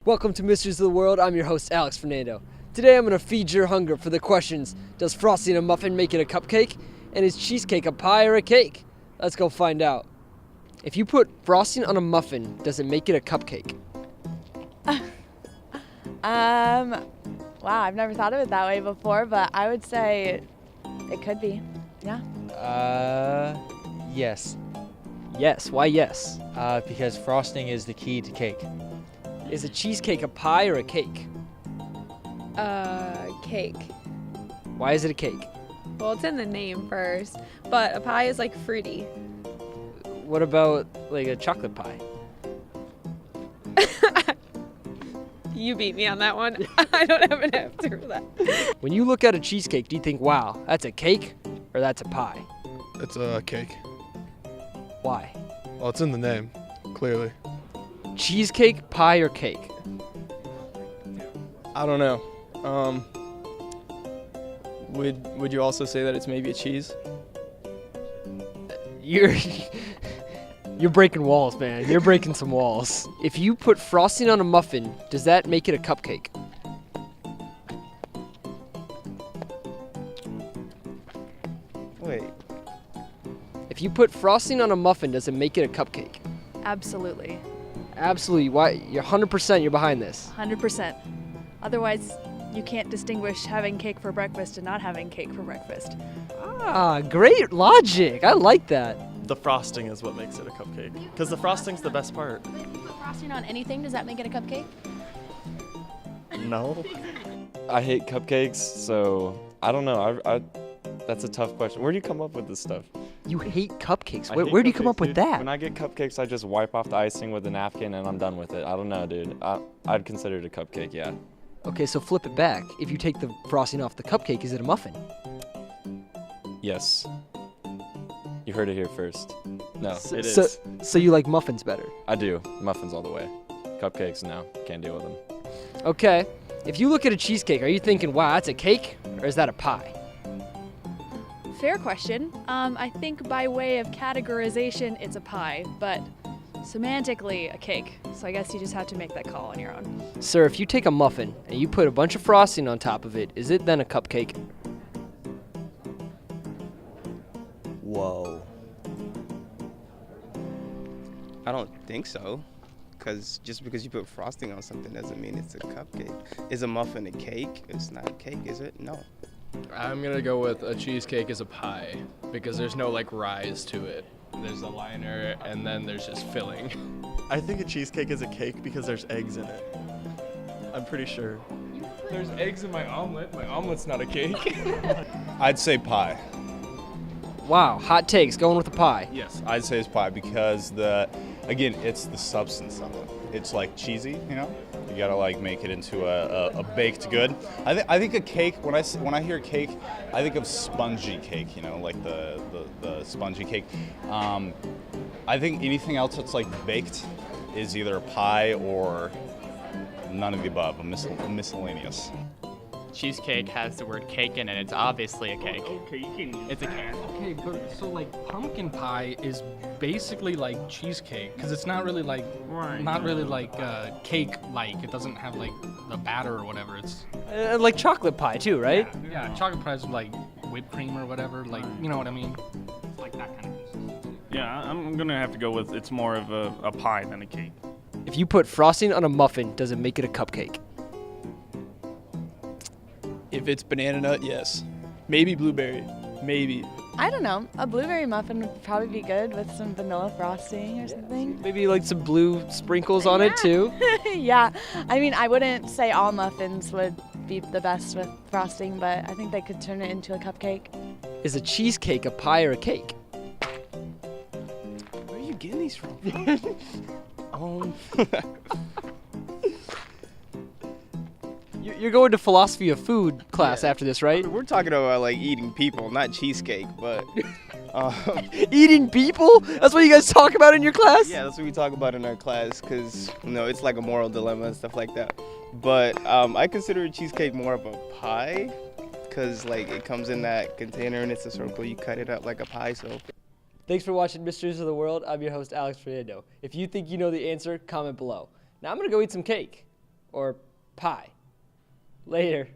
Welcome to Mysteries of the World. I'm your host, Alex Fernando. Today I'm going to feed your hunger for the questions, does frosting a muffin make it a cupcake? And is cheesecake a pie or a cake? Let's go find out. If you put frosting on a muffin, does it make it a cupcake? Wow, I've never thought of it that way before, but I would say it could be. Yeah. Yes. Yes, why yes? Because frosting is the key to cake. Is a cheesecake a pie or a cake? Cake. Why is it a cake? Well, it's in the name first, but a pie is like fruity. What about like a chocolate pie? You beat me on that one. I don't have an answer for that. When you look at a cheesecake, do you think, wow, that's a cake or that's a pie? It's a cake. Why? Well, it's in the name, clearly. Cheesecake, pie, or cake? I don't know. Would you also say that it's maybe a cheese? You're breaking walls, man. You're breaking some walls. If you put frosting on a muffin, does that make it a cupcake? Wait. If you put frosting on a muffin, does it make it a cupcake? Absolutely. Absolutely. Why? You're 100% you're behind this. 100%. Otherwise, you can't distinguish having cake for breakfast and not having cake for breakfast. Ah, great logic. I like that. The frosting is what makes it a cupcake. Because the frosting's the best part. But if you put frosting on anything, does that make it a cupcake? No. I hate cupcakes, so I don't know. That's a tough question. Where do you come up with this stuff? You hate cupcakes. I Where, hate where do you come cupcakes, up with dude. that? When I get cupcakes, I just wipe off the icing with a napkin and I'm done with it. I don't know, dude. I'd consider it a cupcake, yeah. Okay, so flip it back. If you take the frosting off the cupcake, is it a muffin? Yes. You heard it here first. No, it So, is. so you like muffins better? I do. Muffins all the way. Cupcakes, no. Can't deal with them. Okay. If you look at a cheesecake, are you thinking, wow, that's a cake? Or is that a pie? Fair question. I think by way of categorization, it's a pie, but semantically, a cake. So I guess you just have to make that call on your own. Sir, if you take a muffin and you put a bunch of frosting on top of it, is it then a cupcake? Whoa. I don't think so. Because just because you put frosting on something doesn't mean it's a cupcake. Is a muffin a cake? It's not a cake, is it? No. I'm gonna go with a cheesecake is a pie because there's no rise to it. There's a liner and then there's just filling. I think a cheesecake is a cake because there's eggs in it. I'm pretty sure. There's eggs in my omelet. My omelet's not a cake. I'd say pie. Wow, hot takes, going with a pie. Yes, I'd say it's pie because it's the substance of it. It's like cheesy, you know. You gotta make it into a baked good. I think a cake. When I hear cake, I think of spongy cake. You know, like the spongy cake. I think anything else that's baked is either a pie or none of the above, miscellaneous. Cheesecake has the word cake in it. It's obviously a cake. It's a cake. Okay, but so pumpkin pie is basically like cheesecake because it's not really cake-like. It doesn't have the batter or whatever. It's Like chocolate pie too, right? yeah, chocolate pie is like whipped cream or whatever. You know what I mean? It's like that kind of consistency. Yeah, I'm gonna have to go with it's more of a pie than a cake. If you put frosting on a muffin, does it make it a cupcake? If it's banana nut, yes. Maybe blueberry. Maybe. I don't know. A blueberry muffin would probably be good with some vanilla frosting or something. Maybe like some blue sprinkles on it too? Yeah. I mean, I wouldn't say all muffins would be the best with frosting, but I think they could turn it into a cupcake. Is a cheesecake a pie or a cake? Where are you getting these from? You're going to philosophy of food class after this, right? We're talking about eating people, not cheesecake, but Eating people? That's what you guys talk about in your class? yeah, that's what we talk about in our class because it's like a moral dilemma and stuff like that. But I consider a cheesecake more of a pie because it comes in that container and it's a circle. You cut it up like a pie, so. Thanks for watching Mysteries of the World. I'm your host, Alex Fernando. If you think you know the answer, comment below. Now I'm going to go eat some cake. or pie? Later.